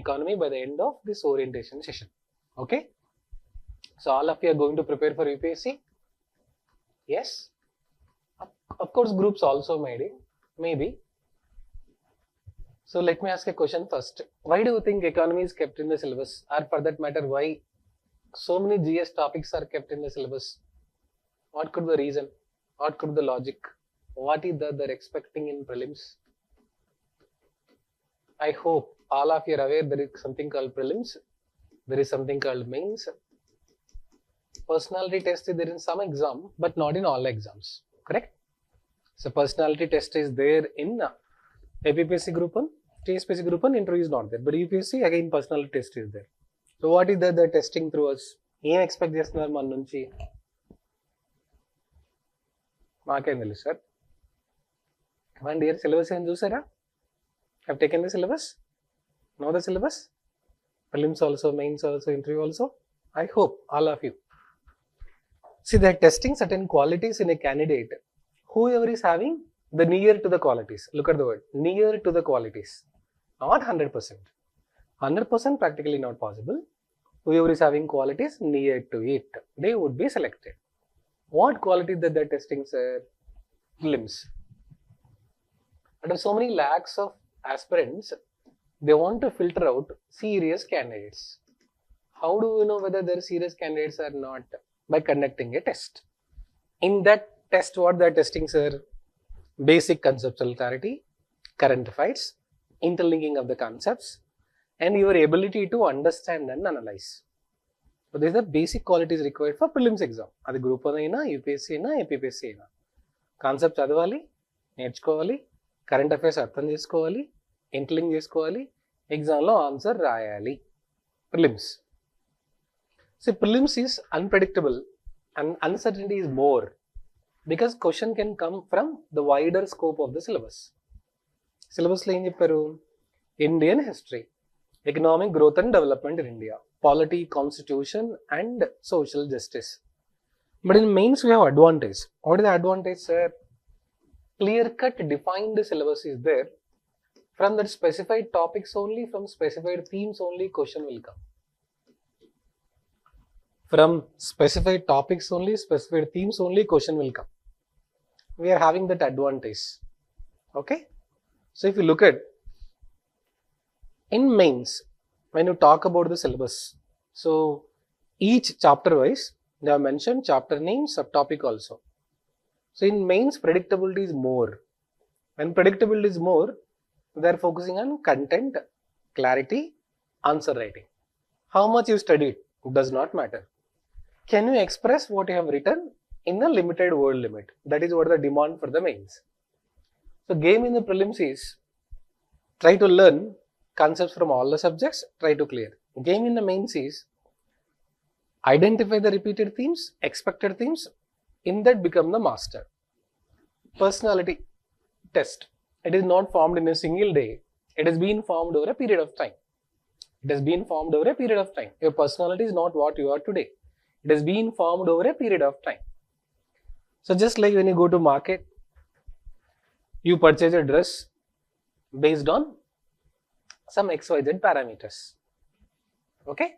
economy by the end of this orientation session. Okay. So all of you are going to prepare for UPSC? Yes. Of course, groups also maybe. So let me ask a question first. Why do you think economy is kept in the syllabus? Or for that matter, why so many GS topics are kept in the syllabus? What could be the reason? What could be the logic? What is that they're expecting in prelims? I hope all of you are aware there is something called prelims. There is something called mains. Personality test is there in some exam, but not in all exams. Correct? So personality test is there in APPSC group 1, TSPSC group 1, interview is not there. But UPSC again personality test is there. So what is that they're testing through us? Em expect chestunaru man nunchi? Maakem telusu sir. 1 year syllabus em chusara? Have taken the syllabus? Know the syllabus? Prelims also, mains also, interview also? I hope all of you. See, they're testing certain qualities in a candidate. Whoever is having the near to the qualities. Look at the word, near to the qualities. Not 100%. 100% practically not possible. Whoever is having qualities near to it, they would be selected. What qualities that they're testing, sir? Prelims. Out of so many lakhs of aspirants, they want to filter out serious candidates. How do we know whether they're serious candidates or not? By conducting a test. In that test, what they're testing, sir? Basic conceptual clarity, current affairs, interlinking of the concepts, and your ability to understand and analyze. So these are basic qualities required for prelims exam. Adi group 1 aina, UPSC aina, APPSC aina. Concept చదవాలి, నేర్చుకోవాలి, current affairs అర్థం చేసుకోవాలి, interlink చేసుకోవాలి, ఎగ్జామ్లో answer రాయాలి. Prelims. See, prelims is unpredictable and uncertainty is more because question can come from the wider scope of the syllabus. Syllabus lo em chepparu? Indian history, economic growth and development in India, polity, constitution and social justice. But in mains we have advantage. What is the advantage, sir? Clear cut defined syllabus is there. From that specified topics only, from specified themes only question will come. From specified topics only, specified themes only, question will come. We are having that advantage. Okay? So if you look at in mains, when you talk about the syllabus, so each chapter wise, they have mentioned chapter name, subtopic also. So in mains, predictability is more. When predictability is more, they are focusing on content, clarity, answer writing. How much you studied does not matter. Can you express what you have written in a limited word limit? That is what the demand for the mains. So game in the prelims is try to learn concepts from all the subjects, try to clear. Game in the mains is identify the repeated themes, expected themes, in that become the master. Personality test. It is not formed in a single day. It has been formed over a period of time. It has been formed over a period of time. Your personality is not what you are today. It has been formed over a period of time. So just like when you go to market, you purchase a dress based on some XYZ parameters. Okay?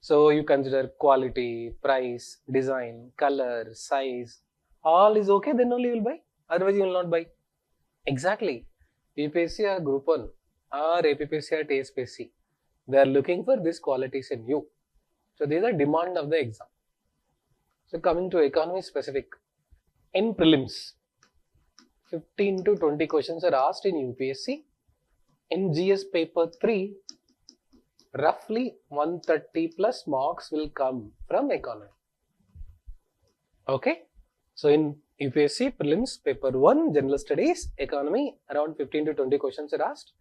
So you consider quality, price, design, color, size, all is okay, then only you will buy. Otherwise you will not buy. Exactly. UPSC or Group 1 or APPSC or TSPSC, they are looking for these qualities in you. So these are demand of the exam. So coming to economy specific, in prelims, 15 to 20 questions are asked in UPSC. In GS paper 3, roughly 130 plus marks will come from economy. Okay. So in UPSC prelims paper 1, general studies, economy, around 15 to 20 questions are asked.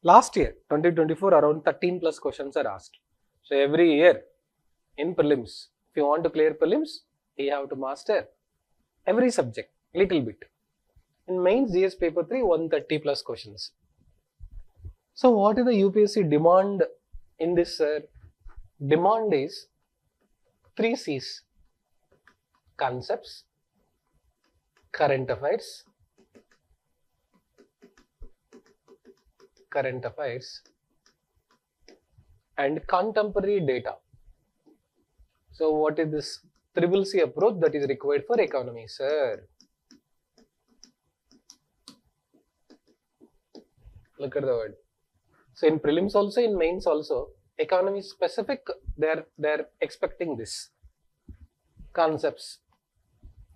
Last year, 2024, around 13 plus questions are asked. So every year, in prelims, if you want to clear prelims, you have to master every subject, little bit. In mains, GS paper 3, 130 plus questions. So what is the UPSC demand in this, sir? Demand is 3 C's. Concepts, current affairs, and contemporary data. So what is this triple C approach that is required for economy, sir? Look at the word. So in prelims also, in mains also, economy specific, they're expecting this concepts.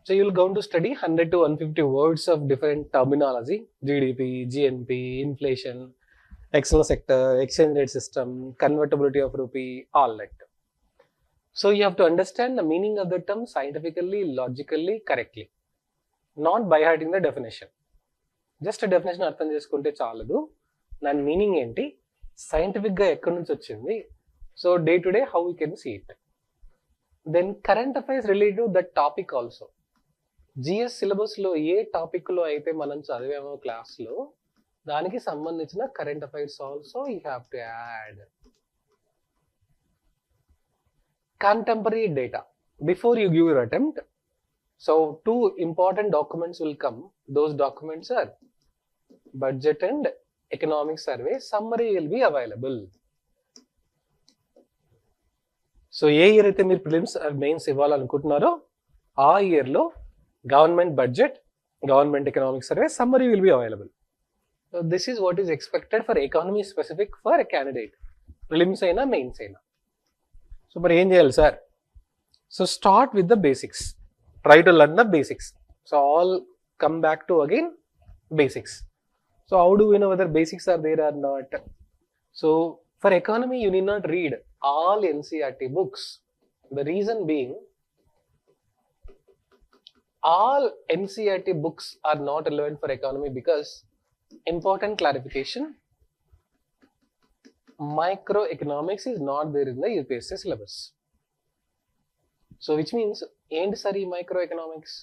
So you'll go to study 100 to 150 words of different terminology: GDP, GNP, inflation, external sector, exchange rate system, convertibility of rupee, all that. So you have to understand the meaning of the term scientifically, logically, correctly, not by hearting the definition. Just a definition అర్థం చేసుకుంటే చాలదు, దాని meaning ఏంటి, సైంటిఫిక్గా ఎక్కడి నుంచి వచ్చింది, so day to day how you can see it. Then current affairs related to that topic also. GS సిలబస్లో ఏ టాపిక్లో అయితే మనం చదివామో క్లాస్లో దానికి సంబంధించిన current affairs also you have to add. Contemporary data. Before you give your attempt, so two important documents will come. Those documents are budget and economic survey. Summary will be available. So A year అయితే మీరు prelims mains ఇవ్వాలనుకుంటున్నారో ఆ ఇయర్లో government budget, government economic survey, summary will be available. So this is what is expected for economy specific for a candidate, prelims అయినా mains అయినా. So మరి ఏం చేయాలి sir? So start with the basics, try to learn the basics. So all come back to again basics. So how do you know whether basics are there or not? So for economy you need not read all NCERT books. The reason being, all NCERT books are not relevant for economy because, important clarification, microeconomics is not there in the UPSC syllabus. So which means, ఏంటి sir ఈ microeconomics?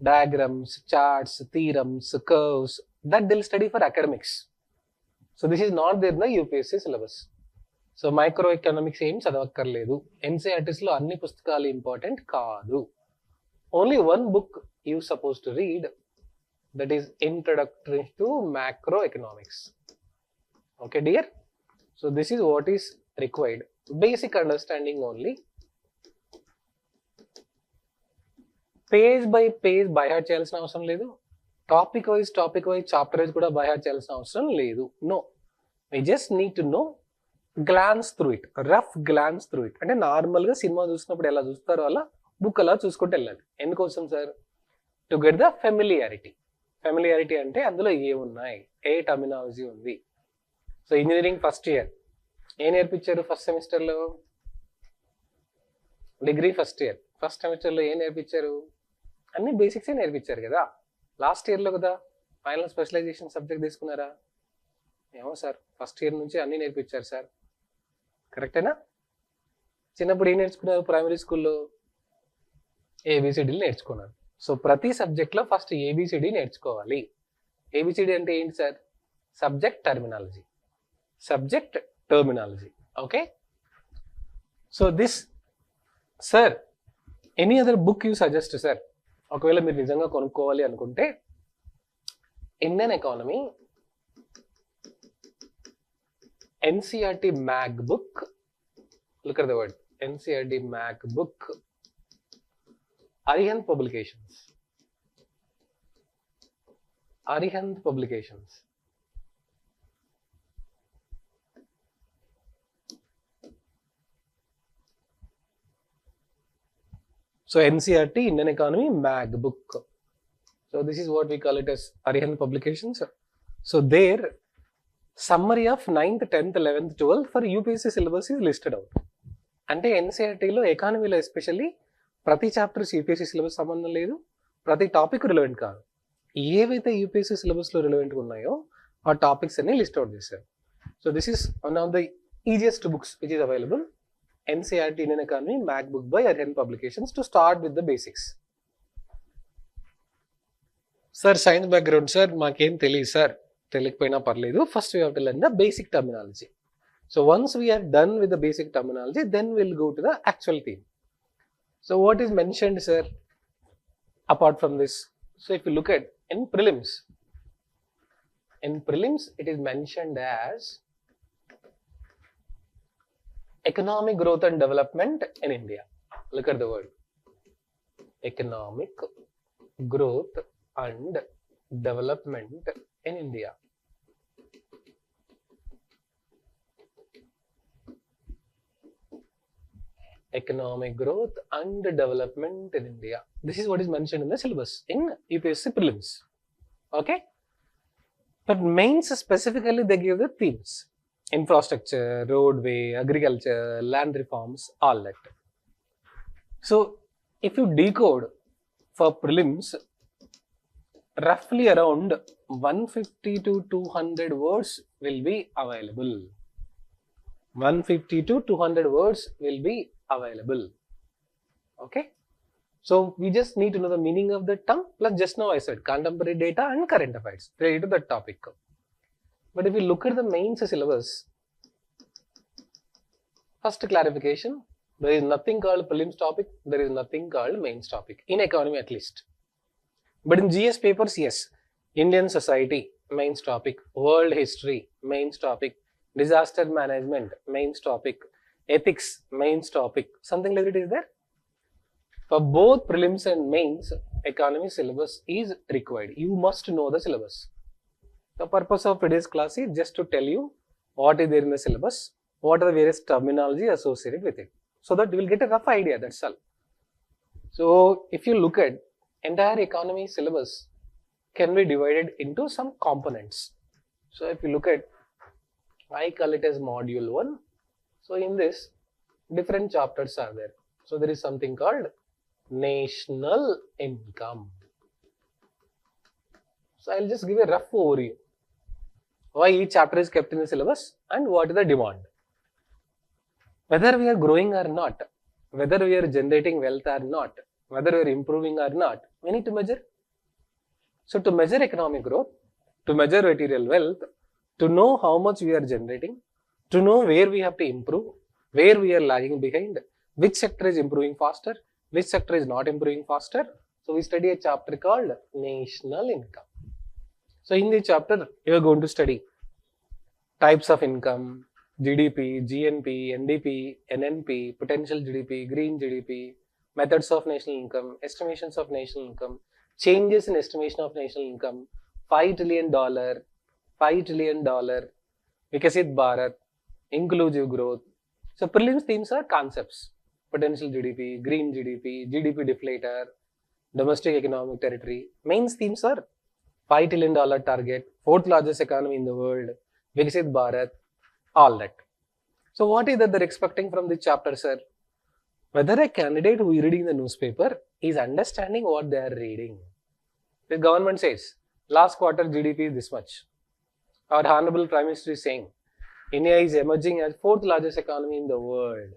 Diagrams, charts, theorems, curves, that they'll study for academics. So this is not there in the UPSC syllabus. So microeconomics ఏం చదవక్కర్లేదు. NCERTs లో అన్ని పుస్తకాలు important కాదు. Only one book you supposed to read, that is Introductory to Macroeconomics. Okay dear? So this is what is required. Basic understanding only. Page by page by heart చేయాల్సిన అవసరం లేదు. Topic wise chapter wise కూడా by heart చేయాల్సిన అవసరం లేదు. No, we just need to know, glance through it, rough glance through it. అంటే నార్మల్గా cinema చూసినప్పుడు ఎలా చూస్తారో అలా బుక్ అలా చూసుకుంటూ వెళ్ళాలి. ఎందుకోసం sir? To get the familiarity. Familiarity అంటే అందులో ఏమున్నాయి, ఏ టర్మినాలజీ ఉంది. సో ఇంజనీరింగ్ ఫస్ట్ ఇయర్ ఏం నేర్పించారు ఫస్ట్ సెమిస్టర్లో? డిగ్రీ ఫస్ట్ ఇయర్ ఫస్ట్ సెమిస్టర్లో ఏం నేర్పించారు? అన్ని బేసిక్సే నేర్పించారు కదా. లాస్ట్ ఇయర్లో కదా ఫైనల్ స్పెషలైజేషన్ సబ్జెక్ట్ తీసుకున్నారా? ఏమో సార్, ఫస్ట్ ఇయర్ నుంచి అన్నీ నేర్పించారు సార్. కరెక్టేనా? చిన్నప్పుడు ఏం నేర్చుకున్నారు ప్రైమరీ స్కూల్లో? ఏబిసిడీలు నేర్చుకున్నారు. సో ప్రతి సబ్జెక్ట్లో ఫస్ట్ ఏబిసిడి నేర్చుకోవాలి. ఏబిసిడి అంటే ఏంటి sir? Subject terminology. Subject terminology. Okay. So this sir, any other book you suggest sir? ఒకవేళ మీరు నిజంగా కొనుక్కోవాలి అనుకుంటే, Indian economy NCERT mag book, look at the word NCERT mag book, Arihant publications. Arihant publications. So NCERT Indian Economy Mag book. So this is what we call it as Arihant Publications. So there, summary of 9th, 10th, 11th, 12th for UPSC syllabus is listed out. అంటే ఎన్సీఆర్టీలో ఎకానమీలో especially ప్రతి chapters UPSC syllabus సంబంధం లేదు, ప్రతి topic relevant కాదు. ఏవైతే UPSC సిలబస్లో రిలవెంట్గా ఉన్నాయో ఆ టాపిక్స్ అన్ని లిస్ట్ అవుట్ చేశారు. So this is one of the easiest books which is available. NCERT Indian Economy Mag book by Arihant Publications to start with the basics. Sir, science background sir, మాకేం తెలియదు sir. తెలియకపోయినా పర్లేదు. First we have to learn the basic terminology. So once we are done with the basic terminology, then we'll go to the actual theme. So what is mentioned sir apart from this? So if you look at in prelims it is mentioned as economic growth and development in India. Look at the word. Economic growth and development in India. Economic growth and development in India. This is what is mentioned in the syllabus in UPSC Prelims. Okay? But mains specifically they give the themes. Infrastructure, roadway, agriculture, land reforms, all that. So, if you decode for prelims, roughly around 150 to 200 words will be available. 150 to 200 words will be available. Okay? So, we just need to know the meaning of the term, plus just now I said contemporary data and current affairs related to that topic. But if you look at the mains syllabus, first clarification, there is nothing called prelims topic, there is nothing called mains topic, in economy at least. But in GS papers, yes, Indian society, mains topic, world history, mains topic, disaster management, mains topic, ethics, mains topic, something like that is there. For both prelims and mains, economy syllabus is required. You must know the syllabus. The purpose of today's class is just to tell you what is there in the syllabus, what are the various terminology associated with it, so that you will get a rough idea, that's all. So, if you look at entire economy syllabus can be divided into some components. So, if you look at, I call it as module 1. So, in this, different chapters are there. So, there is something called national income. So, I will just give a rough overview. Why each chapter is kept in the syllabus and what is the demand. Whether we are growing or not, whether we are generating wealth or not, whether we are improving or not, we need to measure. So, to measure economic growth, to measure material wealth, to know how much we are generating, to know where we have to improve, where we are lagging behind, which sector is improving faster, which sector is not improving faster. So, we study a chapter called national income. So, in this chapter, you are going to study types of income, GDP, GNP, NDP, NNP, potential GDP, green GDP, methods of national income, estimations of national income, changes in estimation of national income, $5 trillion, Vikasit Bharat, inclusive growth. So, prelims themes are concepts, potential GDP, green GDP, GDP deflator, domestic economic territory. Mains themes are $5 trillion target, 4th largest economy in the world, Vikasit Bharat, all that. So, what is that they're expecting from this chapter, sir? Whether a candidate who is reading the newspaper is understanding what they are reading. The government says, last quarter GDP is this much. Our Honorable Prime Minister is saying, India is emerging as 4th largest economy in the world.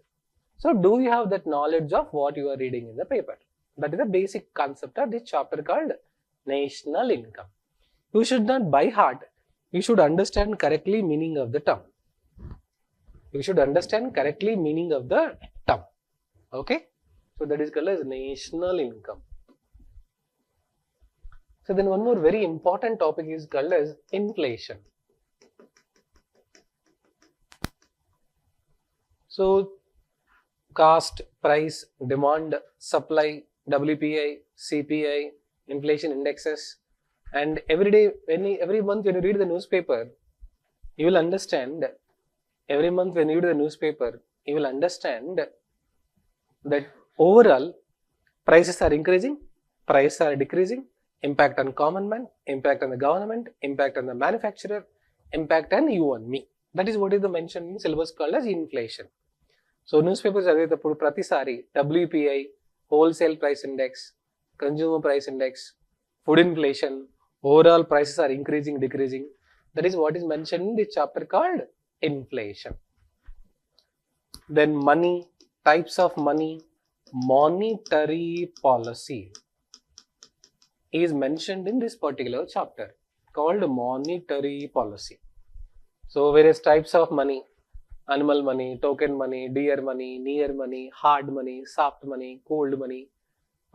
So, do you have that knowledge of what you are reading in the paper? That is the basic concept of this chapter called national income. You should not by heart, you should understand correctly meaning of the term. You should understand correctly meaning of the term. Okay? So, that is called as national income. So, then one more very important topic is called as inflation. So, cost, price, demand, supply, WPI, CPI, inflation indexes, and every month when you read the newspaper, you will understand, every month when you read the newspaper, you will understand that overall prices are increasing, prices are decreasing, impact on common man, impact on the government, impact on the manufacturer, impact on you and me. That is what is the mentioned in syllabus called as inflation. So, newspapers చదివేటప్పుడు ప్రతిసారి WPI, wholesale price index, consumer price index, food inflation, overall prices are increasing, decreasing. That is what is mentioned in the chapter called inflation. Then money, types of money, monetary policy is mentioned in this particular chapter called monetary policy. So, various types of money, animal money, token money, dear money, near money, hard money, soft money, cold money.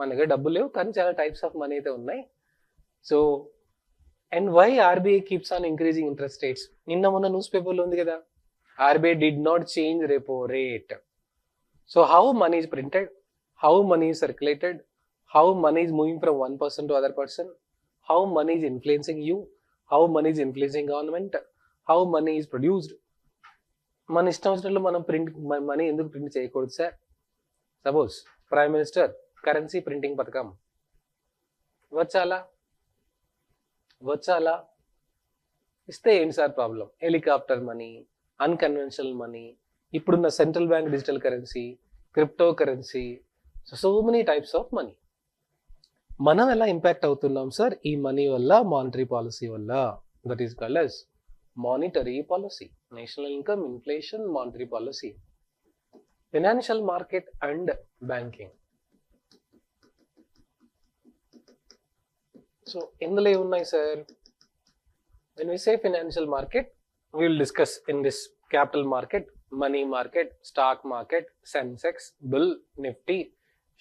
మనకి డబ్బులు లేవు కానీ చాలా types of money అయితే ఉన్నాయి. So and why RBI keeps on increasing interest rates? నిన్న మొన్న news పేపర్లో ఉంది కదా, RBI did not change repo rate. So how money is printed, how money is circulated, how money is moving from one person to other person, how money is influencing you, how money is influencing government, how money is produced. మన ఇష్టం వచ్చినట్లు మనం money ఎందుకు print చేయకూడదు sir? Suppose prime minister currency printing పథకం వచ్చాలా ఇస్తే ఏంటి sir problem? Helicopter money, unconventional money, ఇప్పుడున్న central bank digital currency, crypto currency, so many types of money. మనం ఎలా ఇంపాక్ట్ అవుతున్నాం సార్? ఈ మనీ వల్ల, మానిటరీ పాలసీ వల్ల. That is called as monetary policy, national income, inflation, monetary policy. Financial market and banking. So ఇందులో ఏమున్నాయి sir? When we say financial market, we will discuss in this capital market, money market, stock market, Sensex, Bull, Nifty,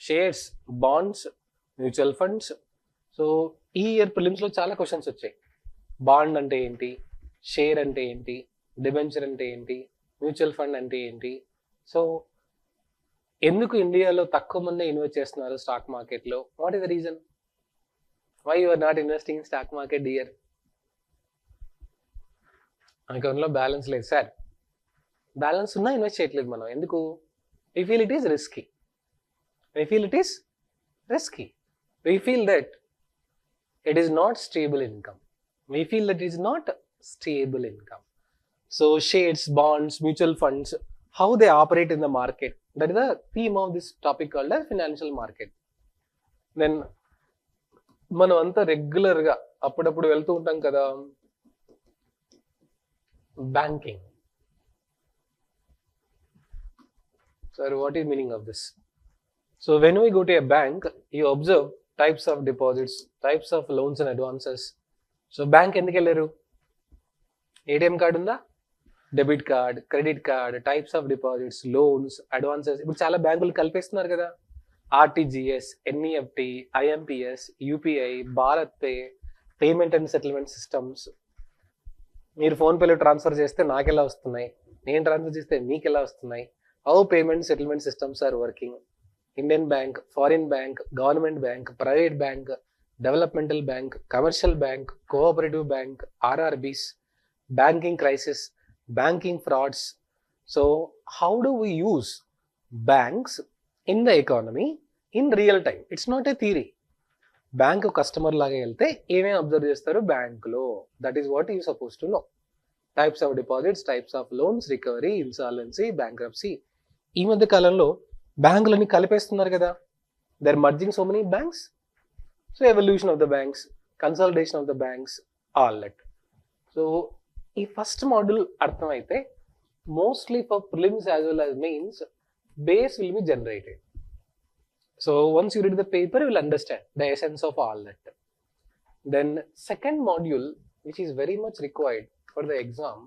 shares, bonds, mutual funds. So ఈ year prelims లో చాలా questions వచ్చాయి. Bond అంటే ఏంటి, share అంటే ఏంటి, డిబెంచర్ అంటే ఏంటి, మ్యూచువల్ ఫండ్ అంటే ఏంటి. సో ఎందుకు ఇండియాలో తక్కువ మంది ఇన్వెస్ట్ చేస్తున్నారు స్టాక్ మార్కెట్ లో? What is the reason? Why you are not investing in stock market year? అకౌంట్లో బ్యాలెన్స్ లేదు సార్. బ్యాలెన్స్ ఉన్నా ఇన్వెస్ట్ చేయట్లేదు మనం. ఎందుకు? we feel it is risky. We feel that it is not stable income. So shares, bonds, mutual funds, how they operate in the market, that is the theme of this topic called as financial market. Then మనం అంతా regular గా అప్పుడప్పుడు వెళ్తూ ఉంటాం కదా banking. Sir, what is meaning of this? So when we go to a bank, you observe types of deposits, types of loans and advances. So bank ఎందుకు వెళ్ళారు? ATM card ఉందా? Debit card, credit card, types of deposits, loans, advances. ఇప్పుడు చాలా బ్యాంకులు కల్పిస్తున్నారు కదా. RTGS, NEFT, IMPS, UPI, Bharat pay, payment and settlement systems. మీరు ఫోన్పేలో ట్రాన్స్ఫర్ చేస్తే నాకు ఎలా వస్తున్నాయి, నేను ట్రాన్స్ఫర్ చేస్తే మీకు ఎలా వస్తున్నాయి? How payment settlement systems are working. Indian bank, foreign bank, government bank, private bank, developmental bank, commercial bank, cooperative bank, RRBs, banking crisis, banking frauds. So how do we use banks in the economy in real time? It's not a theory. Bank customer లాగా వెళ్తే ఏమేమి observe చేస్తారు బ్యాంకులో? That is what you suppose to know. Types of deposits, types of loans, recovery, insolvency, bankruptcy. ఈ మధ్య కాలంలో బ్యాంకులని కలిపేస్తున్నారు కదా. They are merging so many banks. So evolution of the banks, consolidation of the banks, all that. So ఈ first module అర్థమైతే mostly for prelims as well as mains base will be generated. So once you read the paper, you will understand the essence of all that. Then second module, which is very much required for the exam,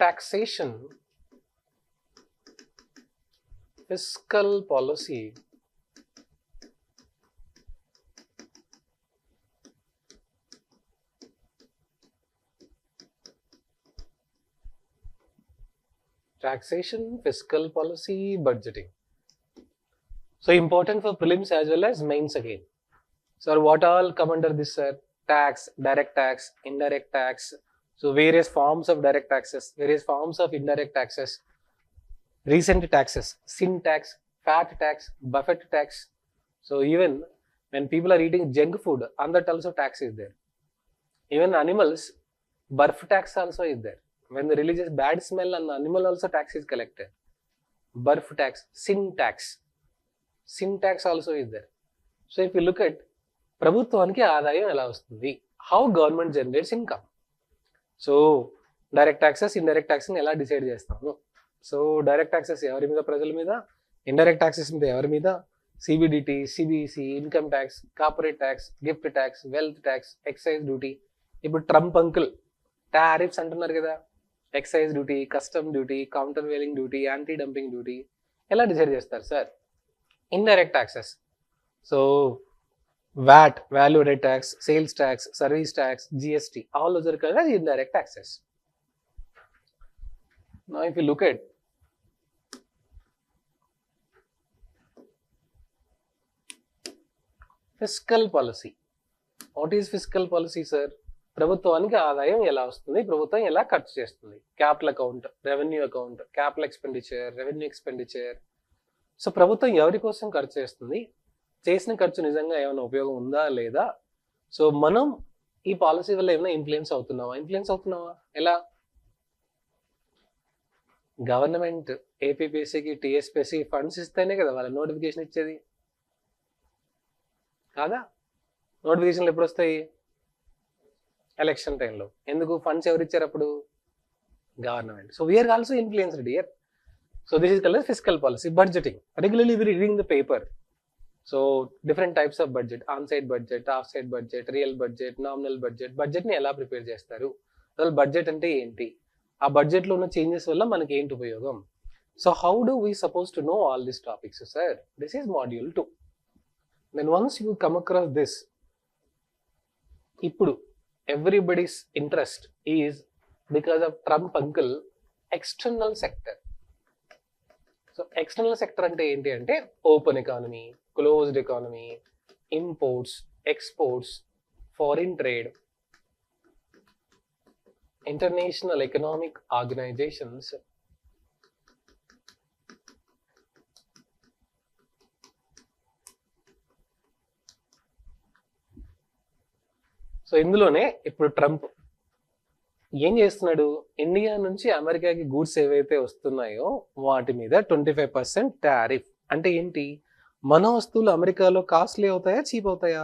taxation, fiscal policy, taxation, fiscal policy, budgeting. So important for prelims as well as mains again. Sir, what all come under this, sir? Tax, direct tax, indirect tax. So various forms of direct taxes, various forms of indirect taxes, recent taxes, sin tax, fat tax, buffet tax. So even when people are eating junk food, on that also tax is there. Even animals, birth tax also is there. When they release bad smell on the animal, also tax is collected. Birth tax, sin tax also is there. So if you look at ప్రభుత్వానికి ఆదాయం ఎలా వస్తుంది, how government generates income. So direct taxes, indirect taxes ఎలా decide చేస్తాము? So direct taxes ఎవరి మీద? ప్రజల మీద. ఇండైరెక్ట్ taxes మీద ఎవరి మీద? CBDT, CBC, income tax, corporate tax, gift tax, wealth tax, excise duty. ఇప్పుడు ట్రంప్ అంకుల్ టారిఫ్స్ అంటున్నారు కదా. Excise duty, custom duty, countervailing duty, anti dumping duty ఎలా డిసైడ్ చేస్తారు sir? Indirect taxes. So VAT, value added tax, sales tax, service tax, GST, all those are called as indirect taxes. Now if you look at fiscal policy, what is fiscal policy, sir? ప్రభుత్వానికి ఆదాయం ఎలా వస్తుంది, ప్రభుత్వం ఎలా ఖర్చు చేస్తుంది, capital account, revenue account, capital expenditure, revenue expenditure. So ప్రభుత్వం ఎవరి కోసం ఖర్చు చేస్తుంది, చేసిన ఖర్చు నిజంగా ఏమైనా ఉపయోగం ఉందా లేదా, సో మనం ఈ పాలసీ వల్ల ఏమైనా ఇన్ఫ్లుయెన్స్ అవుతున్నావా? ఎలా? గవర్నమెంట్ ఏపీపీఎస్సీకి, టీఎస్పీఎస్సీకి ఫండ్స్ ఇస్తేనే కదా వాళ్ళ నోటిఫికేషన్ ఇచ్చేది, కాదా? నోటిఫికేషన్లు ఎప్పుడు వస్తాయి? ఎలక్షన్ టైంలో. ఎందుకు? ఫండ్స్ ఎవరు ఇచ్చారు అప్పుడు? Government. So we are also influenced here. So this is called fiscal policy. Budgeting, regularly we reading the paper. So different types of budget, on side budget, off side budget, real budget, nominal budget. బడ్జెట్ని ఎలా prepare చేస్తారు, అసలు budget అంటే ఏంటి, ఆ బడ్జెట్లో ఉన్న changes వల్ల మనకి ఏంటి ఉపయోగం. So how do we suppose to know all this topics, sir? This is module 2. Then once you come across this, ఇప్పుడు everybody's interest is because of Trump uncle external sector. So external sector ante enti ante open economy, closed economy, imports, exports, foreign trade, international economic organizations, so ఇందులోనే ఇప్పుడు Trump ఏం చేస్తున్నాడు, India నుంచి అమెరికాకి goods ఏవైతే వస్తున్నాయో వాటి మీద 25% టారిఫ్. అంటే ఏంటి, మన వస్తువులు అమెరికాలో కాస్ట్లీ అవుతాయా, చీప్ అవుతాయా?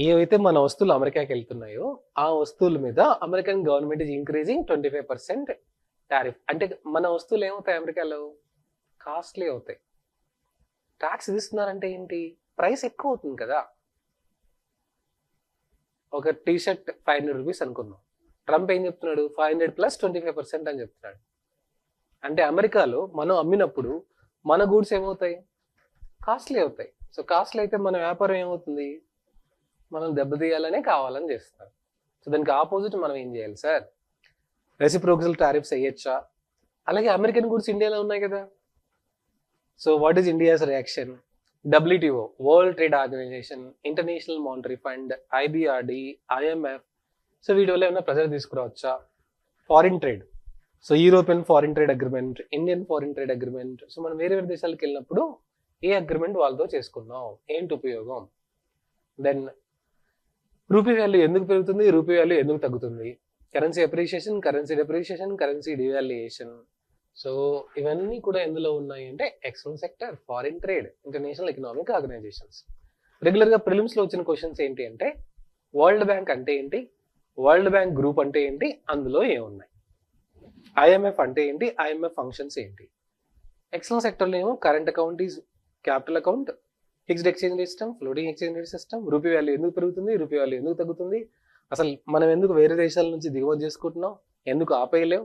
ఏవైతే మన వస్తువులు అమెరికాకి వెళ్తున్నాయో ఆ వస్తువుల మీద American government is increasing 25% tariff. అంటే మన వస్తువులు ఏమవుతాయి, అమెరికాలో కాస్ట్లీ అవుతాయి. ట్యాక్స్ విధిస్తున్నారంటే ఏంటి, ప్రైస్ ఎక్కువ అవుతుంది కదా. ఒక టీ షర్ట్ 500 రూపీస్ అనుకున్నాం, ట్రంప్ ఏం చెప్తున్నాడు, 500 ప్లస్ 25% అని చెప్తున్నాడు. అంటే అమెరికాలో మనం అమ్మినప్పుడు మన గూడ్స్ ఏమవుతాయి, కాస్ట్లీ అవుతాయి. సో కాస్ట్లీ అయితే మన వ్యాపారం ఏమవుతుంది, మనం దెబ్బతీయాలనే కావాలని చేస్తారు. సో దానికి ఆపోజిట్ మనం ఏం చేయాలి, సార్? రెసిప్రోకల్ టారిఫ్స్ వేయచ్చా? అలాగే అమెరికన్ గూడ్స్ ఇండియాలో ఉన్నాయి కదా. So what is India's reaction? WTO, world trade organisation, international monetary fund, IBRD, IMF. So వీటి వల్ల ఏమైనా ప్రెజర్ తీసుకురావచ్చా? Foreign trade, so European foreign trade agreement, Indian foreign trade agreement. So మనం వేరే వేరే దేశాలకు వెళ్ళినప్పుడు ఏ అగ్రిమెంట్ వాళ్ళతో చేసుకున్నాం, ఏంటి ఉపయోగం? దెన్ రూపీ వాల్యూ ఎందుకు పెరుగుతుంది, రూపీ వాల్యూ ఎందుకు తగ్గుతుంది, currency appreciation, currency depreciation, currency devaluation. So ఇవన్నీ కూడా ఎందులో ఉన్నాయి అంటే external sector, foreign trade, international economic organisations. రెగ్యులర్గా ప్రిలిమ్స్లో వచ్చిన క్వశ్చన్స్ ఏంటి అంటే వరల్డ్ బ్యాంక్ అంటే ఏంటి, వరల్డ్ బ్యాంక్ గ్రూప్ అంటే ఏంటి, అందులో ఏమున్నాయి, IMF అంటే ఏంటి, IMF ఫంక్షన్స్ ఏంటి. ఎక్స్టర్నల్ సెక్టర్లో ఏమో current account is capital account, fixed exchange rate system, floating exchange rate system, rupee value ఎందుకు పెరుగుతుంది, రూపీ వాల్యూ ఎందుకు తగ్గుతుంది, అసలు మనం ఎందుకు వేరే దేశాల నుంచి దిగుమతి చేసుకుంటున్నాం, ఎందుకు ఆపేయలేం,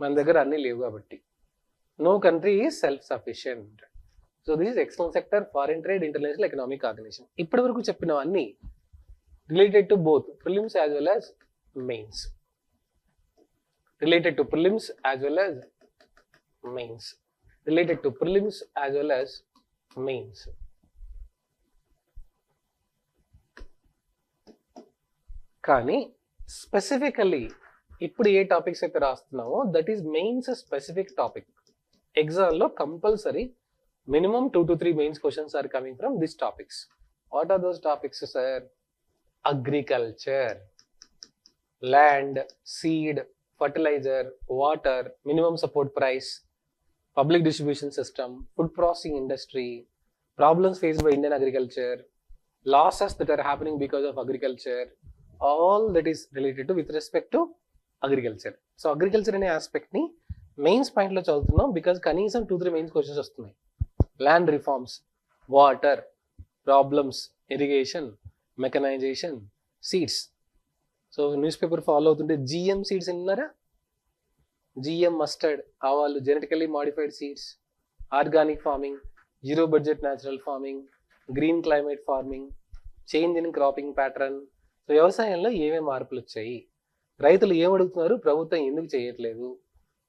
మన దగ్గర అన్నీ లేవు కాబట్టి. No country is self sufficient. So this is external sector, foreign trade, international economic organisation. ఇప్పటి వరకు చెప్పినవన్నీ related to both prelims as well as mains. Related to prelims as well as mains. Related to prelims as well as mains. కానీ specifically ఇప్పుడు ఏ topics అయితే రాస్తున్నామో that is mains specific topic. ఎగ్జామ్లో compulsory minimum 2 to 3 mains questions are coming from these topics. What are those topics, sir? Agriculture, land, seed, fertilizer, water, minimum support price, public distribution system, food processing industry, problems faced by Indian agriculture, losses that are happening because of agriculture, all that is related to with respect to agriculture. So agriculture అనే aspect ని mains point లో చదువుతున్నాం because కనీసం 2-3 mains questions వస్తున్నాయి. Land reforms, water problems, irrigation, mechanisation, seeds. So news paper follow అవుతుంటే GM seeds విన్నారా? GM mustard, ఆవాలు, genetically modified seeds, organic farming, zero budget natural farming, green climate farming, change in cropping pattern. So వ్యవసాయంలో ఏమేమి మార్పులు వచ్చాయి, రైతులు ఏమడుగుతున్నారు, ప్రభుత్వం ఎందుకు చేయట్లేదు,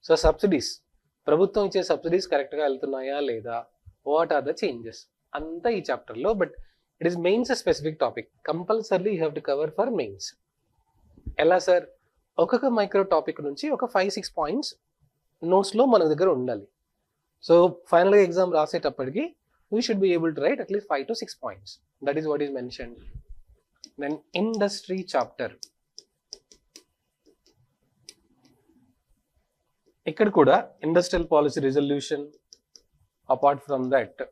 సో సబ్సిడీస్, ప్రభుత్వం ఇచ్చే సబ్సిడీస్ కరెక్ట్గా వెళ్తున్నాయా లేదా, వాట్ ఆర్ ద చేంజెస్, అంతా ఈ చాప్టర్లో. But it is mains specific topic, compulsory you have to cover for mains. ఎలా సార్, ఒక్కొక్క మైక్రో టాపిక్ నుంచి ఒక 5-6 పాయింట్స్ నోట్స్లో మన దగ్గర ఉండాలి. సో ఫైనల్గా ఎగ్జామ్ రాసేటప్పటికి we should be able to write at least 5 to 6 points. That is what is mention. Then industry chapter, ఇక్కడ కూడా industrial policy resolution. Apart from that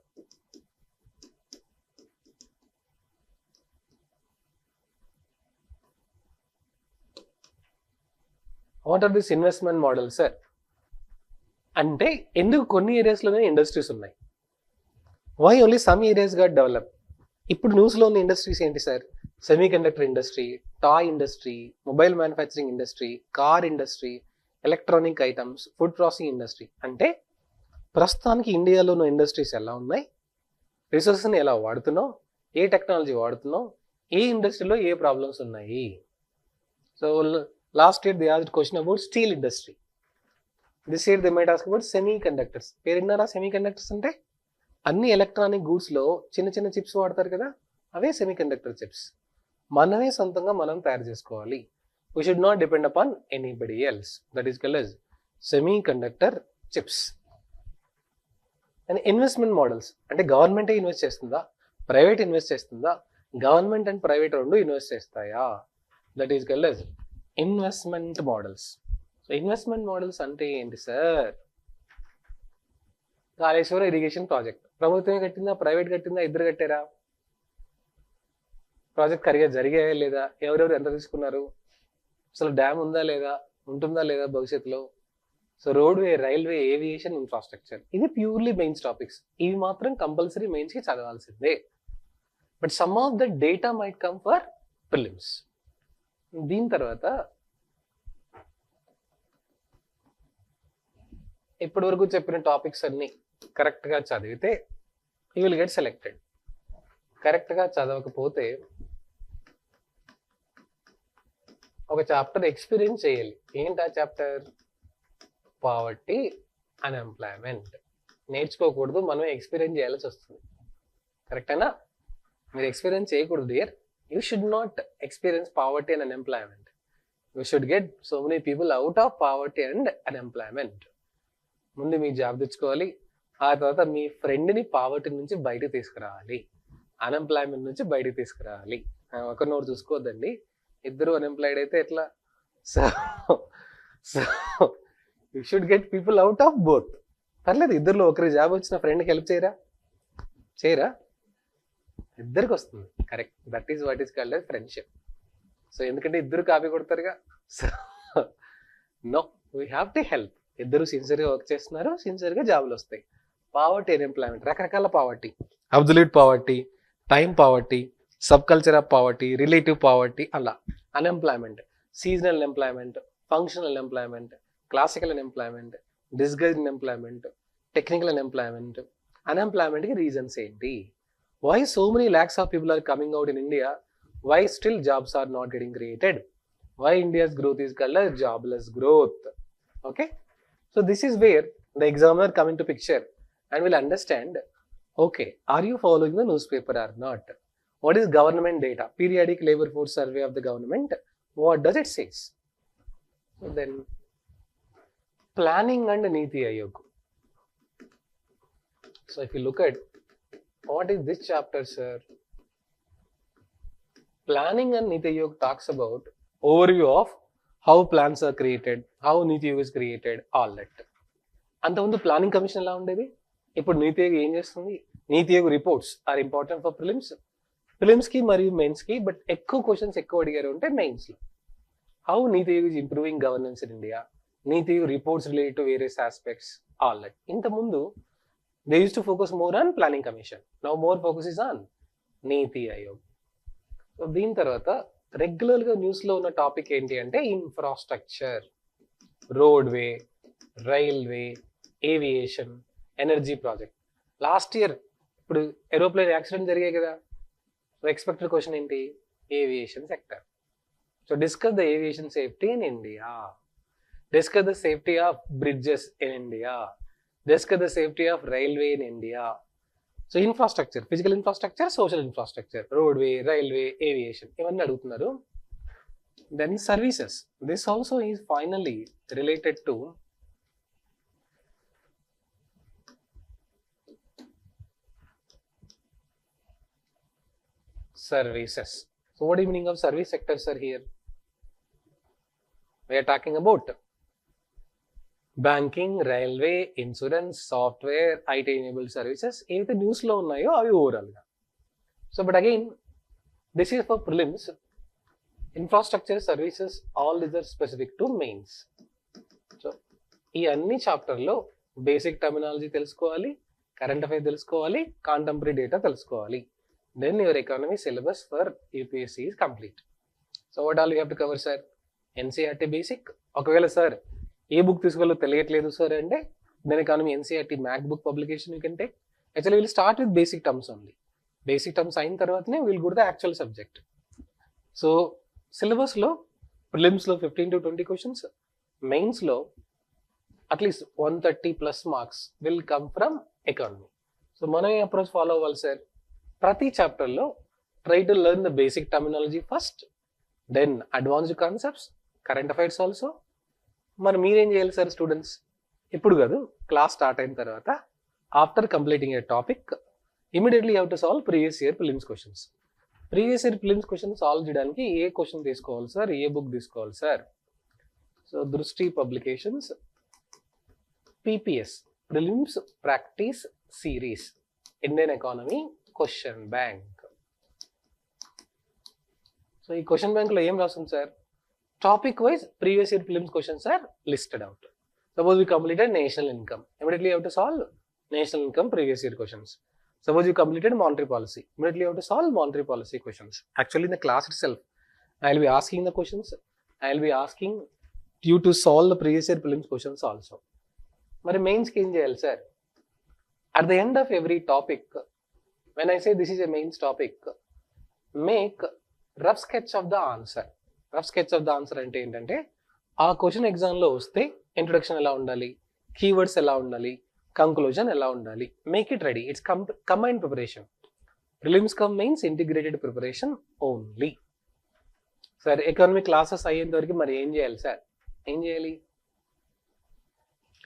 what are this investment model sir అంటే, ఎందుకు కొన్ని ఏరియాస్లోనే industries ఉన్నాయి, why only some areas గా develop. ఇప్పుడు న్యూస్లో ఉన్న ఇండస్ట్రీస్ ఏంటి sir, semiconductor industry, toy industry, mobile manufacturing industry, car industry, electronic items, food processing industry. అంటే ప్రస్తుతానికి ఇండియాలో ఉన్న ఇండస్ట్రీస్ ఎలా ఉన్నాయి, రిసోర్సెస్ని ఎలా వాడుతున్నావు, ఏ టెక్నాలజీ వాడుతున్నావు, ఏ ఇండస్ట్రీలో ఏ ప్రాబ్లమ్స్ ఉన్నాయి. So last year they asked question about steel industry, this year they might ask about semi conductors. పేరు విన్నారా? సెమీ కండక్టర్స్ అంటే అన్ని ఎలక్ట్రానిక్ గూడ్స్లో చిన్న చిన్న చిప్స్ వాడతారు కదా, అవే సెమీ కండక్టర్ చిప్స్. మనమే సొంతంగా మనం తయారు చేసుకోవాలి. We should not depend upon anybody else. That is called as semiconductor chips. And investment models అంటే గవర్నమెంట్ ఇన్వెస్ట్ చేస్తుందా, ప్రైవేట్ ఇన్వెస్ట్ చేస్తుందా, గవర్నమెంట్ అండ్ ప్రైవేట్ రెండు ఇన్వెస్ట్ చేస్తాయా, that is called as investment models. So investment models అంటే ఏంటి sir, Kaleshwaram irrigation project ప్రభుత్వమే కట్టిందా, private కట్టిందా, ఇద్దరు కట్టారా, ప్రాజెక్ట్ కరిగా జరిగాయా లేదా, ఎవరెవరు ఎంత తీసుకున్నారు, అసలు డ్యామ్ ఉందా లేదా, ఉంటుందా లేదా భవిష్యత్తులో. So roadway, railway, aviation, infrastructure, ఇది ప్యూర్లీ మెయిన్స్ టాపిక్స్. ఇవి మాత్రం కంపల్సరీ మెయిన్స్కి చదవాల్సిందే. But some of the data might come for prelims. దీని తర్వాత ఇప్పటి వరకు చెప్పిన టాపిక్స్ అన్ని కరెక్ట్గా చదివితే యూ విల్ గెట్ సెలెక్టెడ్. కరెక్ట్గా చదవకపోతే ఒక చాప్టర్ ఎక్స్పీరియన్స్ చేయాలి. ఏంటి ఆ చాప్టర్? Poverty, unemployment. నేర్చుకోకూడదు, మనం ఎక్స్పీరియన్స్ చేయాల్సి వస్తుంది. కరెక్టేనా? మీరు ఎక్స్పీరియన్స్ చేయకూడదు dear. You should not experience poverty and unemployment. You should get so many people out of poverty and unemployment. ముందు మీ జాబ్ తెచ్చుకోవాలి, ఆ తర్వాత మీ ఫ్రెండ్ని పావర్టీ నుంచి బయటకు తీసుకురావాలి, అన్ఎంప్లాయ్మెంట్ నుంచి బయటకు తీసుకురావాలి. ఒకరినొకరు చూసుకోవద్దండి, ఇద్దరు అన్ఎంప్లాయిడ్ అయితే ఎట్లా. So you should get people out of both. పర్లేదు, ఇద్దరులో ఒకరి జాబ్ వచ్చిన ఫ్రెండ్కి హెల్ప్ చేయరా? ఇద్దరికి వస్తుంది. Correct, that is what is called friendship. So ఎందుకంటే ఇద్దరు కాపీ కొడతారుగా. So no, we have to help. ఇద్దరు సిన్సియర్గా వర్క్ చేస్తున్నారు, సిన్సియర్గా జాబులు వస్తాయి. పావర్టీ, అన్ఎంప్లాయ్మెంట్, రకరకాల poverty, absolute poverty, time poverty, sub culture of poverty, relative poverty, అలా. Unemployment, seasonal unemployment, functional unemployment, classical unemployment, disguised unemployment, technical unemployment. అన్ఎంప్లాయ్మెంట్కి reasons ఏంటి? Why so many lakhs of people are coming out in India? Why still jobs are not getting created? Why India's growth is called as jobless growth? Okay, so this is where the examiner come into picture and will understand, okay, are you following the newspaper or not? What is government data? Periodic labor force survey of the government. What does it say? So then, planning and Niti Aayog. So if you look at what is this chapter, sir? Planning and Niti Aayog talks about overview of how plans are created, how Niti Aayog is created, all that. అంతకుముందు planning commission ఎలా ఉండేది, ఇప్పుడు నీతి ఆయోగ్ ఏం చేస్తుంది? NITI Aayog reports are important for ప్రిలిమ్స్కి మరియు మెయిన్స్కి. But ఎక్కువ క్వశ్చన్స్ ఎక్కువ అడిగారు అంటే మెయిన్స్లో. How NITI Aayog is improving governance in India, NITI Aayog reports related to various aspects, all that. ఇంతకుముందు they use to focus more on planning commission, now more focus is on NITI Aayog. So దీని తర్వాత రెగ్యులర్గా న్యూస్లో ఉన్న టాపిక్ ఏంటి అంటే infrastructure, roadway, railway, aviation, energy project. Last year ఇప్పుడు aeroplane accident జరిగాయి కదా, సో ఎక్స్పెక్టెడ్ క్వశ్చన్ ఏంటి? Aviation sector. So discuss the aviation safety in India, discuss the safety of bridges in India, discuss the safety of railway in India. So infrastructure, physical infrastructure, social infrastructure, roadway, railway, aviation, ivanni adugutunnaru. Then services, this also is finally related to services. So what is the meaning of service sector, sir? Here we are talking about banking, railway, insurance, software, IT enabled services ఏవైతే న్యూస్లో ఉన్నాయో అవి ఓవరాల్గా. So but again this is for prelims. Infrastructure, services, all these are specific to mains. So ఈ అన్ని చాప్టర్లో basic terminology తెలుసుకోవాలి, current affair తెలుసుకోవాలి, కాంటెంపరీ డేటా తెలుసుకోవాలి. Then your economy syllabus for UPSC is complete. So what all you have to cover sir? NCERT basic. ఒకవేళ sir ఏ book తీసుకోవాలో తెలియట్లేదు సార్ అంటే then economy NCERT mac book publication you can take. Actually will start with basic terms only. Basic terms అయిన తర్వాతనే will go to the actual subject. So సిలబస్లో ప్రిలిమ్స్లో 15 to 20 questions, మెయిన్స్లో at least 130+ marks will come from economy. So మనం ఏ approach follow అవ్వాలి sir? ప్రతి చాప్టర్లో try to learn the basic terminology first, then advanced concepts, current affairs also. మరి మీరేం చేయాలి సార్ స్టూడెంట్స్? ఇప్పుడు కాదు, క్లాస్ స్టార్ట్ అయిన తర్వాత after completing A topic immediately you have to solve previous year prelims questions. Previous year prelims question solve చేయడానికి ఏ question తీసుకోవాలి sir, ఏ బుక్ తీసుకోవాలి సార్? సో దృష్టి publications PPS prelims practice series, Indian economy question bank. So ఈ question బ్యాంక్లో ఏం రాస్తుంది sir? Topic wise previous year prelims questions are listed out. Suppose we completed national income, immediately you have to solve national income previous year questions. Suppose you completed monetary policy, immediately you have to solve monetary policy questions. Actually in the class itself I will be asking the questions, I will be asking you to solve the previous year prelims questions also. Mari mains ki em cheyali sir? At the end of every topic, when I say this is a mains topic, make rough sketch of the answer. Rough sketch of the answer అంటే ఏంటంటే ఆ question ఎగ్జామ్లో వస్తే introduction ఎలా ఉండాలి, keywords ఎలా ఉండాలి, conclusion ఎలా ఉండాలి, make it ready. It's combined preparation. Prelims come mains integrated preparation only. Sir economy classes అయ్యేంత వరకు మరి ఏం చేయాలి సార్? ఏం చేయాలి?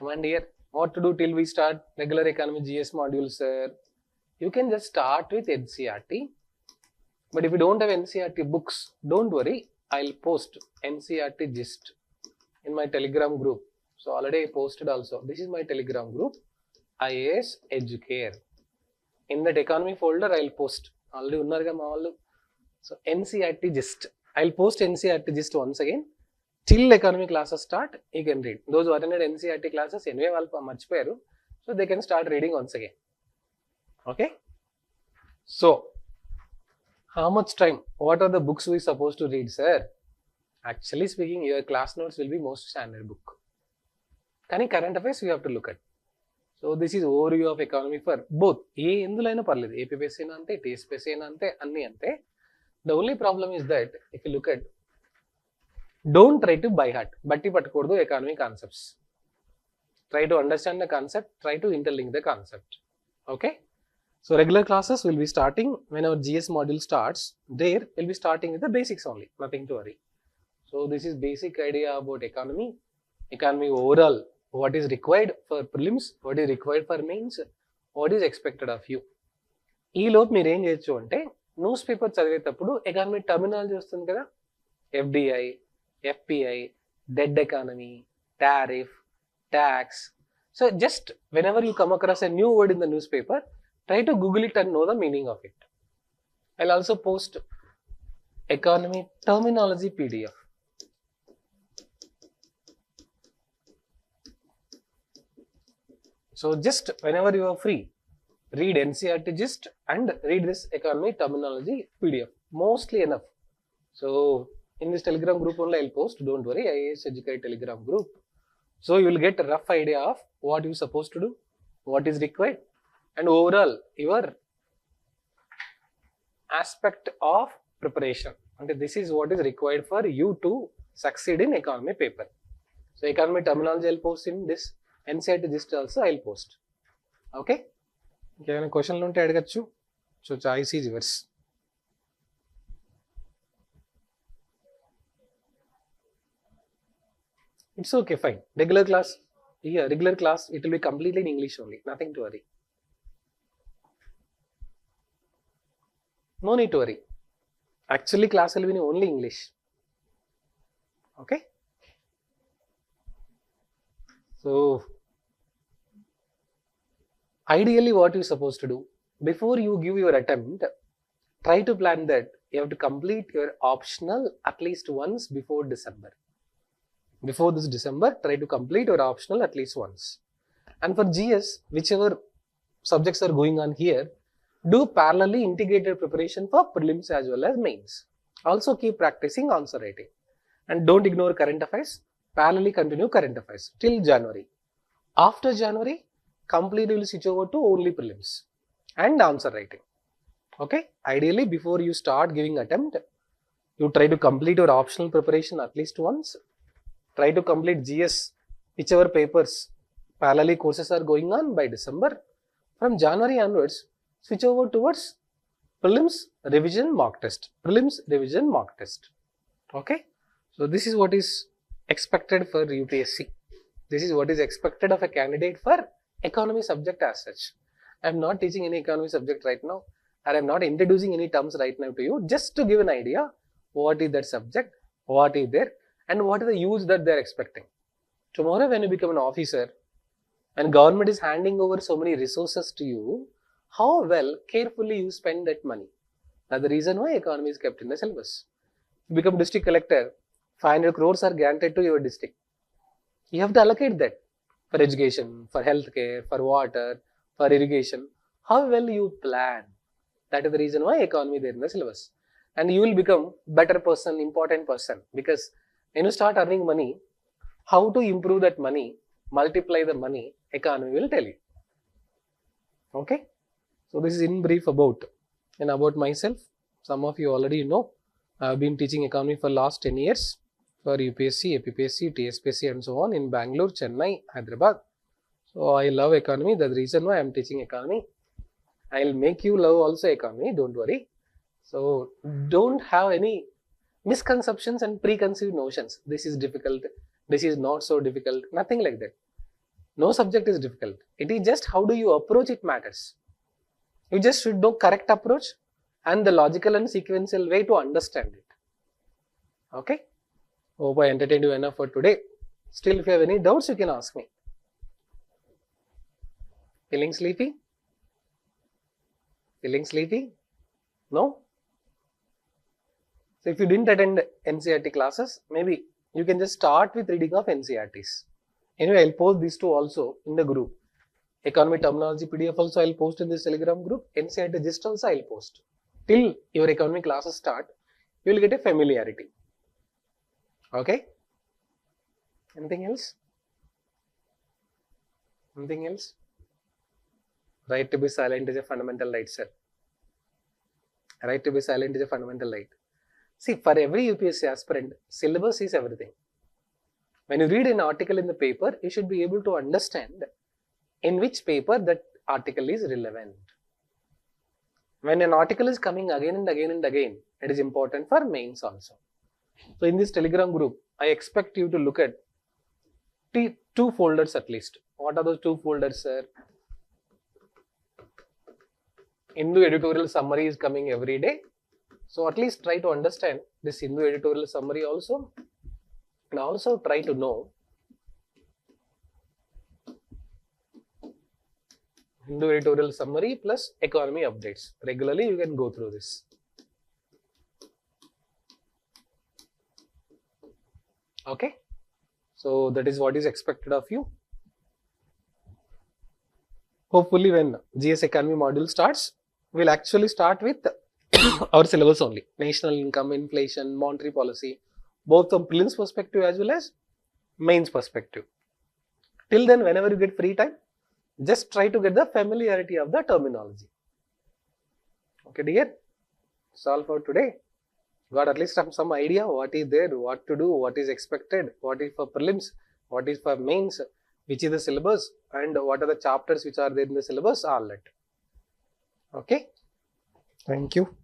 Command here what to do till we start regular economy GS module sir? You can just start with NCERT. But if you don't have NCERT books, don't worry. I'll post NCERT gist in my Telegram group. So already I posted also. This is my Telegram group, IAS Educare. In that economy folder, I'll post. Already unnaruga ma vallu. So NCERT gist. I'll post NCERT gist once again. Till economy classes start, you can read. Those who attended NCERT classes, anyway, vallu marchipoyaru. So they can start reading once again. Okay? So how much time? What are the books we supposed to read, sir? Actually speaking, your class notes will be most standard book. Kani current affairs we have to look at. So this is overview of economy for both. ఏ ఎందులైనా పర్లేదు, APPSC అయినా అంతే, TSPSC అయినా అంతే, అన్ని అంతే. The only problem is that if you look at, don't try to by heart. బట్టి పట్టకూడదు economy concepts. Try to understand the concept, try to interlink the concept. Okay? So regular classes will be starting when our GS module starts. There we'll be starting with the basics only, nothing to worry. So this is basic idea about economy overall, what is required for prelims, what is required for mains, what is expected of you. ఈ లోపు మీరు ఏం చేయొచ్చు అంటే news paper చదివేటప్పుడు economy terminology వస్తుంది కదా, FDI, FPI, dead economy, tariff, tax. So just whenever you come across a new word in the newspaper, try to Google it and know the meaning of it. I'll also post economy terminology PDF. So just whenever you are free, read NCERT gist and read this economy terminology PDF. Mostly enough. So in this Telegram group only I'll post. Don't worry, IAS Educate Telegram group. So you will get a rough idea of what you're supposed to do, what is required, and overall your aspect of preparation. And this is what is required for you to succeed in economy paper. So economy terminology I'll post in this, NCERT gist also I'll post. Okay? ఇంకేమైనా క్వశ్చన్లు ఉంటే అడగచ్చు. So choice is yours. It's okay, fine. Regular class, it will be completely in English only. Nothing to worry. No need to worry. Actually, class will be in only English. Okay? So, ideally what you're supposed to do, before you give your attempt, try to plan that you have to complete your optional at least once before December. Before this December, try to complete your optional at least once. And for GS, whichever subjects are going on here, do parallelly integrated preparation for prelims as well as mains. Also keep practicing answer writing. And don't ignore current affairs. Parallelly continue current affairs till January. After January, completely will switch over to only prelims and answer writing. Okay? Ideally, before you start giving attempt, you try to complete your optional preparation at least once. Try to complete GS, whichever papers, parallelly courses are going on by December. From January onwards, switch over towards prelims revision mock test. Prelims revision mock test. Okay? So this is what is expected for UPSC. This is what is expected of a candidate for economy subject as such. I am not teaching any economy subject right now, or I am not introducing any terms right now to you, just to give an idea what is that subject, what is there, and what is the use that they are expecting. Tomorrow when you become an officer and government is handing over so many resources to you, how well carefully you spend that money. That's the reason why economy is kept in the syllabus. You become district collector, 500 crores are granted to your district. You have to allocate that for education, for healthcare, for water, for irrigation. How well you plan. That is the reason why economy is there in the syllabus. And you will become better person, important person, because when you start earning money, how to improve that money, multiply the money, economy will tell you. Okay? So this is in brief about myself. Some of you already know. I have been teaching economy for last 10 years for UPSC, APPSC, TSPSC and so on in Bangalore, Chennai, Hyderabad. So I love economy. That's the reason why I am teaching economy. I will make you love also economy, don't worry. So don't have any misconceptions and preconceived notions. This is difficult, this is not so difficult, nothing like that. No subject is difficult. It is just how do you approach it matters. You just should know correct approach and the logical and sequential way to understand it. Okay? Hope I entertained you enough for today. Still, if you have any doubts, you can ask me. Feeling sleepy? Feeling sleepy? No? So if you didn't attend NCERT classes, maybe you can just start with reading of NCERTs. Anyway, I'll post these two also in the group. Economy terminology PDF also I'll post in this Telegram group. NCERT gist also I'll post. Till your economy classes start, you will get a familiarity. Okay? Anything else? Anything else? Right to be silent is a fundamental right, sir. Right to be silent is a fundamental right. See, for every UPSC aspirant, syllabus is everything. When you read an article in the paper, you should be able to understand in which paper that article is relevant. When an article is coming again and again and again, it is important for mains also. So in this Telegram group, I expect you to look at two folders at least. What are those two folders, sir? Hindu editorial summary is coming every day. So at least try to understand this Hindu editorial summary also, and also try to know Hindu editorial summary plus economy updates. Regularly you can go through this. Okay? So that is what is expected of you. Hopefully when GS economy module starts, we'll actually start with our syllabus only. National income, inflation, monetary policy, both from prelims perspective as well as mains perspective. Till then, whenever you get free time, just try to get the familiarity of the terminology. Okay, dear? That's all for today. Got at least some idea what is there, what to do, what is expected, what is for prelims, what is for mains, which is the syllabus, and what are the chapters which are there in the syllabus, all that. Okay? Thank you.